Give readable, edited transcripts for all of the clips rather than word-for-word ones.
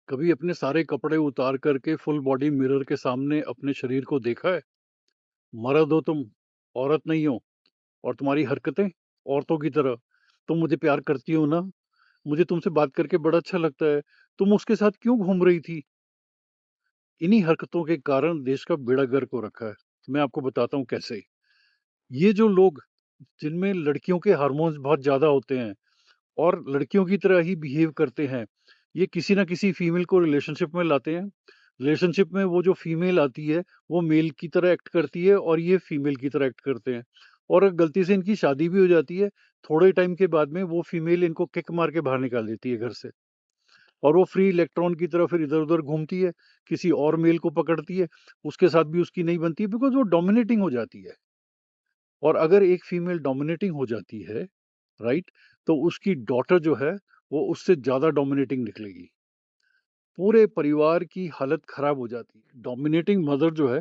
कभी अपने सारे कपड़े उतार करके फुल बॉडी मिरर के सामने अपने शरीर को देखा है? मर्द हो तुम, औरत नहीं हो और तुम्हारी हरकतें औरतों की तरह। तुम मुझे प्यार करती हो ना? मुझे तुमसे बात करके बड़ा अच्छा लगता है। तुम उसके साथ क्यों घूम रही थी? इन्हीं हरकतों के कारण देश का बेड़ा गर्क हो रखा है। मैं आपको बताता हूँ कैसे। ये जो लोग जिनमें लड़कियों के हार्मोन्स बहुत ज़्यादा होते हैं और लड़कियों की तरह ही बिहेव करते हैं, ये किसी न किसी फीमेल को रिलेशनशिप में लाते हैं। रिलेशनशिप में वो जो फीमेल आती है, वो मेल की तरह एक्ट करती है और ये फीमेल की तरह एक्ट करते हैं। और अगर गलती से इनकी शादी भी हो जाती है, थोड़े टाइम के बाद में वो फीमेल इनको किक मार के बाहर निकाल देती है घर से। और वो फ्री इलेक्ट्रॉन की तरह फिर इधर-उधर घूमती है, किसी और मेल को पकड़ती है, उसके साथ भी उसकी नहीं बनती है बिकॉज़ वो डोमिनेटिंग हो जाती है। और अगर एक फीमेल डोमिनेटिंग हो जाती है, राइट? तो उसकी डॉटर जो है, वो उससे ज़्यादा डोमिनेटिंग निकलेगी। पूरे परिवार की हालत खराब हो जाती है। डोमिनेटिंग मदर जो है,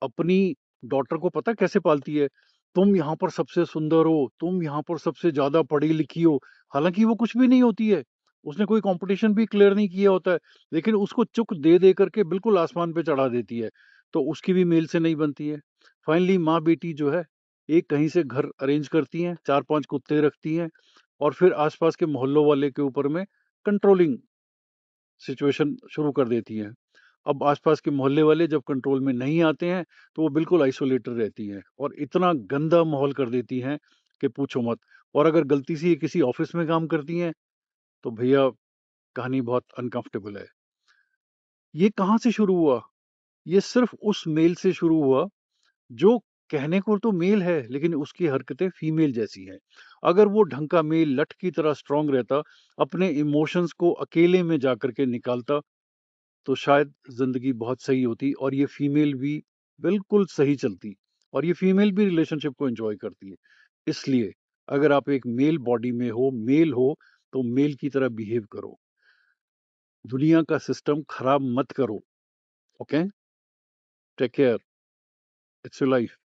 अपनी डॉटर को पता है कैसे पालती है? तुम यहाँ पर सबसे सुंदर हो, तुम यहाँ पर सबसे ज़्यादा पढ़ी-लिखी हो। हालाँकि वो कुछ भी नहीं होती है। उसने कोई कॉम्पिटिशन भी क्लियर नहीं किया होता है, लेकिन उसको चुक दे कर के बिल्कुल आसमान पे चढ़ा देती है। तो उसकी भी मेल से नहीं बनती है। फाइनली माँ-बेटी जो है, एक कहीं से घर अरेंज करती हैं, 4-5 कुत्ते रखती हैं और फिर आस-पास के मोहल्लों वाले के ऊपर में कंट्रोलिंग सिचुएशन शुरू कर देती हैं। अब आस-पास के मोहल्ले वाले जब कंट्रोल में नहीं आते हैं, तो वो बिल्कुल आइसोलेटेड रहती हैं और इतना गंदा माहौल कर देती हैं कि पूछो मत। और अगर गलती से ये किसी ऑफ़िस में काम करती हैं, तो भैया कहानी बहुत अनकम्फ़र्टेबल है। ये कहाँ से शुरू हुआ? ये सिर्फ़ उस मेल से शुरू हुआ जो कहने को तो मेल है, लेकिन उसकी हरकतें फीमेल जैसी हैं। अगर वो ढंग का मेल लठ की तरह स्ट्रॉन्ग रहता, अपने इमोशंस को अकेले में जाकर के निकालता, तो शायद ज़िंदगी बहुत सही होती और ये फीमेल भी बिल्कुल सही चलती और ये फीमेल भी रिलेशनशिप को एन्जॉय करती है। इसलिए अगर आप एक मेल बॉडी में हो, मेल हो, तो मेल की तरह बिहेव करो। दुनिया का सिस्टम खराब मत करो, okay? Take care, it's your life.